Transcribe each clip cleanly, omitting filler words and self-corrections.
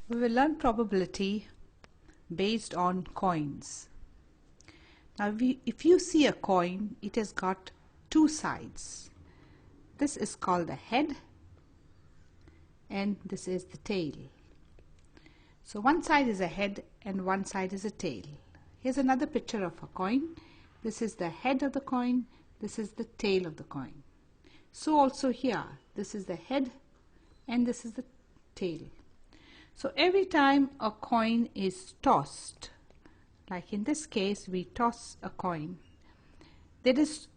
We will learn probability based on coins. Now if you see a coin, it has got two sides. This is called the head and this is the tail. So one side is a head and one side is a tail. Here's another picture of a coin. This is the head of the coin, this is the tail of the coin. So also here, this is the head and this is the tail. So every time a coin is tossed, like in this case we toss a coin, there is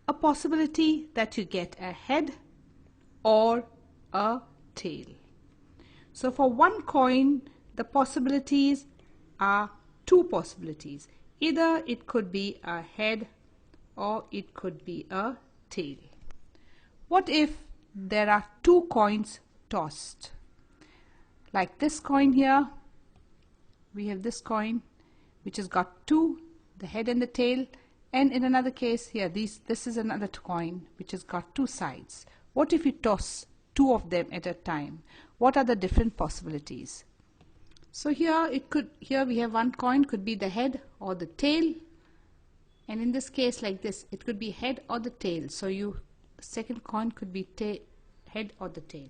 a possibility that you get a head or a tail. So for one coin, the possibilities are two possibilities. Either it could be a head or it could be a tail. What if there are two coins tossed? Like this coin here, we have this coin which has got two, the head and the tail, and in another case here, this is another coin which has got two sides. What if you toss two of them at a time? What are the different possibilities? So here we have one coin, could be the head or the tail, and in this case like this, it could be head or the tail. So second coin could be head or the tail.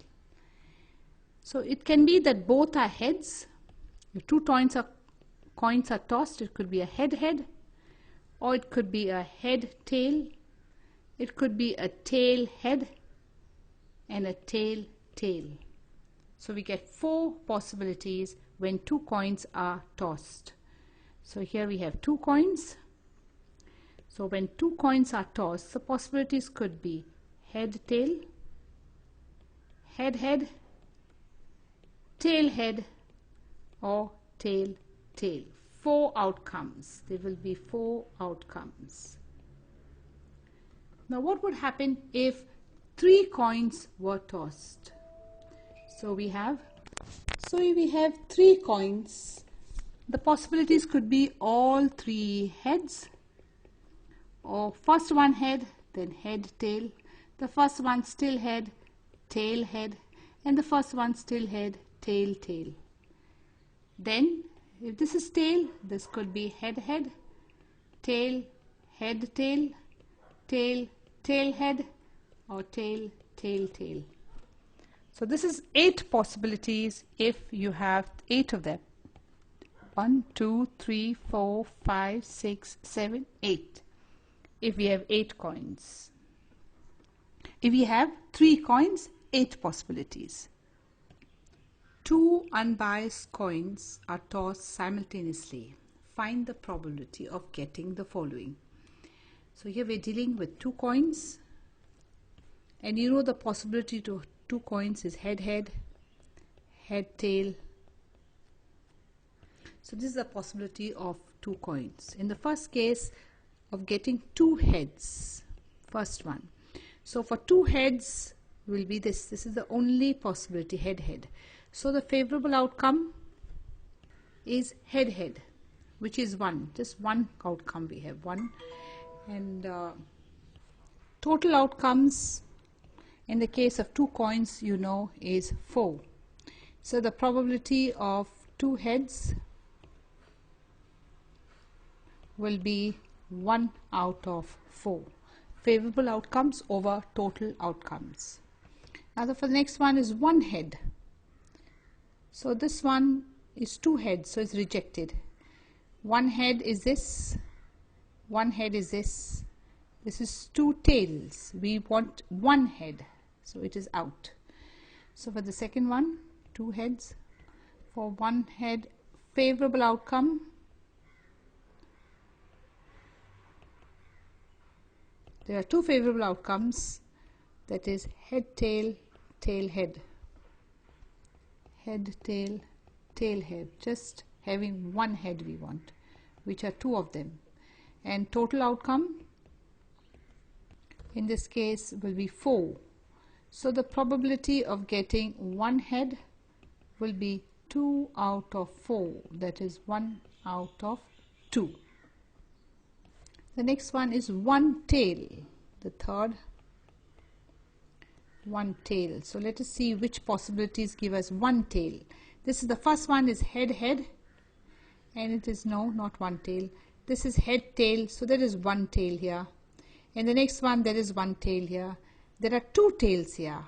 So it can be that both are heads. If two coins are tossed, it could be a head, or it could be a head tail. It could be a tail head and a tail tail. So we get four possibilities when two coins are tossed. So here we have two coins. So when two coins are tossed, the possibilities could be head tail, head, tail head, or tail tail. Four outcomes. There will be four outcomes. Now what would happen if three coins were tossed? So we have three coins. The possibilities could be all three heads, or first one head, then head tail, the first one still head, tail head, and the first one still head, tail tail. Then if this is tail, this could be head tail, head tail, tail head, or tail tail. So this is 8 possibilities if you have 8 of them. 1, 2, 3, 4, 5, 6, 7, 8. If we have 8 coins. If we have 3 coins, 8 possibilities. 2 unbiased coins are tossed simultaneously. Find the probability of getting the following. So here we're dealing with 2 coins, and you know the possibility to 2 coins is head tail. So this is the possibility of 2 coins. In the first case of getting 2 heads, first one. So for 2 heads will be this is the only possibility, head. So the favorable outcome is head, which is 1. Just one outcome we have, 1. And total outcomes in the case of 2 coins, you know, is 4. So the probability of 2 heads will be 1 out of 4. Favorable outcomes over total outcomes. Now for the next one is 1 head. So this one is 2 heads, so it's rejected. 1 head is this, 1 head is this. This is 2 tails. We want 1 head, so it is out. So for the second one, 2 heads. For 1 head, favorable outcome. There are 2 favorable outcomes, that is head tail, tail head. Head tail, tail head. Just having 1 head we want, which are 2 of them. And total outcome in this case will be 4. So the probability of getting 1 head will be 2 out of 4, that is 1 out of 2. The next one is 1 tail, the third, 1 tail. So let us see which possibilities give us 1 tail. This is the first one is head, head, and it is no, not one tail. This is head, tail, so there is one tail here. And the next one, there is one tail here. There are two tails here.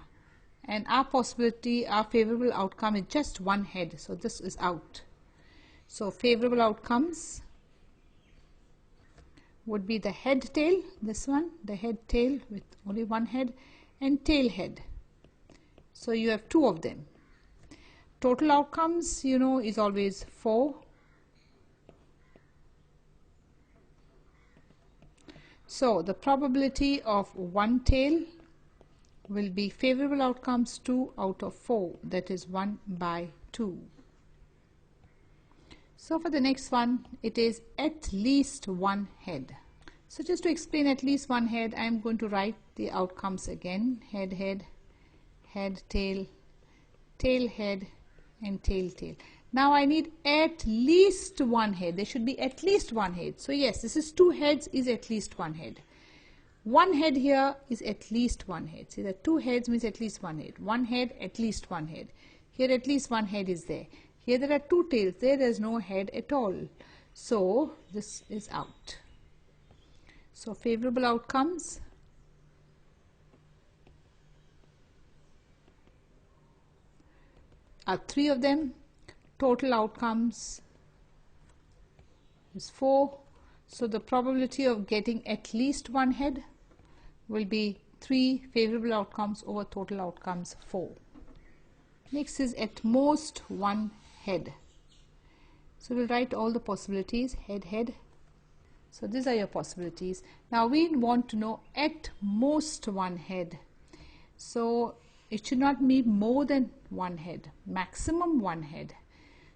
And our possibility, our favorable outcome is just one head. So this is out. So favorable outcomes would be the head tail, this one, the head tail with only one head, and tail head. So you have two of them. Total outcomes, you know, is always 4. So the probability of one tail will be favorable outcomes 2 out of 4, that is 1 by 2. So for the next one, it is at least one head. So just to explain at least one head, I am going to write the outcomes again. Head, head, head, tail, tail, head, and tail, tail. Now I need at least one head. There should be at least one head. So yes, this is two heads is at least one head. One head here is at least one head. See, the two heads means at least one head. One head, at least one head. Here at least one head is there. Here there are two tails. There is no head at all. So this is out. So favorable outcomes are 3 of them. Total outcomes is 4. So the probability of getting at least one head will be 3 favorable outcomes over total outcomes 4. Next is at most one head. So we'll write all the possibilities, head, head. So these are your possibilities. Now we want to know at most one head. So it should not be more than one head, maximum one head.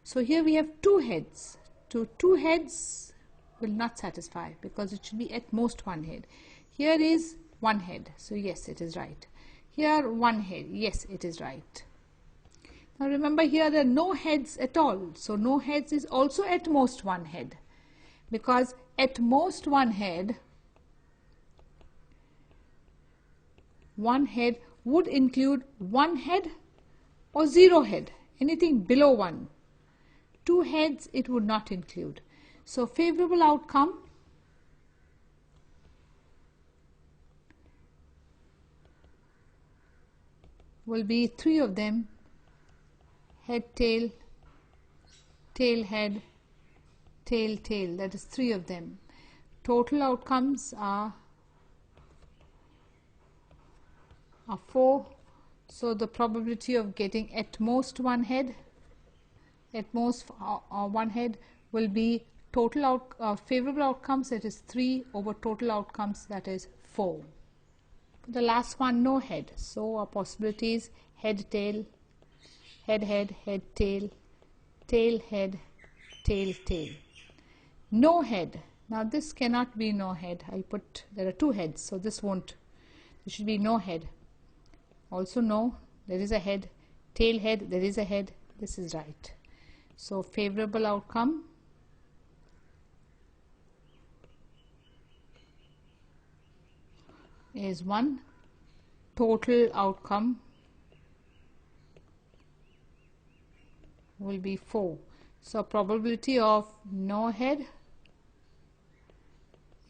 So here we have two heads. So two heads will not satisfy because it should be at most one head. Here is one head, so yes, it is right. Here one head, yes, it is right. Now remember, here there are no heads at all, so no heads is also at most one head, because at most one head would include one head or 0 head, anything below 1. 2 heads it would not include. So favorable outcome will be 3 of them, head, tail, tail, head, tail, tail. That is 3 of them. Total outcomes are 4. So the probability of getting at most one head, one head, will be total favorable outcomes, that is 3, over total outcomes, that is 4. The last one, no head. So our possibilities: head, tail, head, head, head, tail, tail, head, tail, tail. No head. Now this cannot be no head. There are 2 heads, so this won't. There should be no head. Also no, there is a head. Tail, head, there is a head. This is right. So favorable outcome is 1. Total outcome will be 4. So probability of no head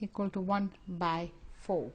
equal to 1 by 4.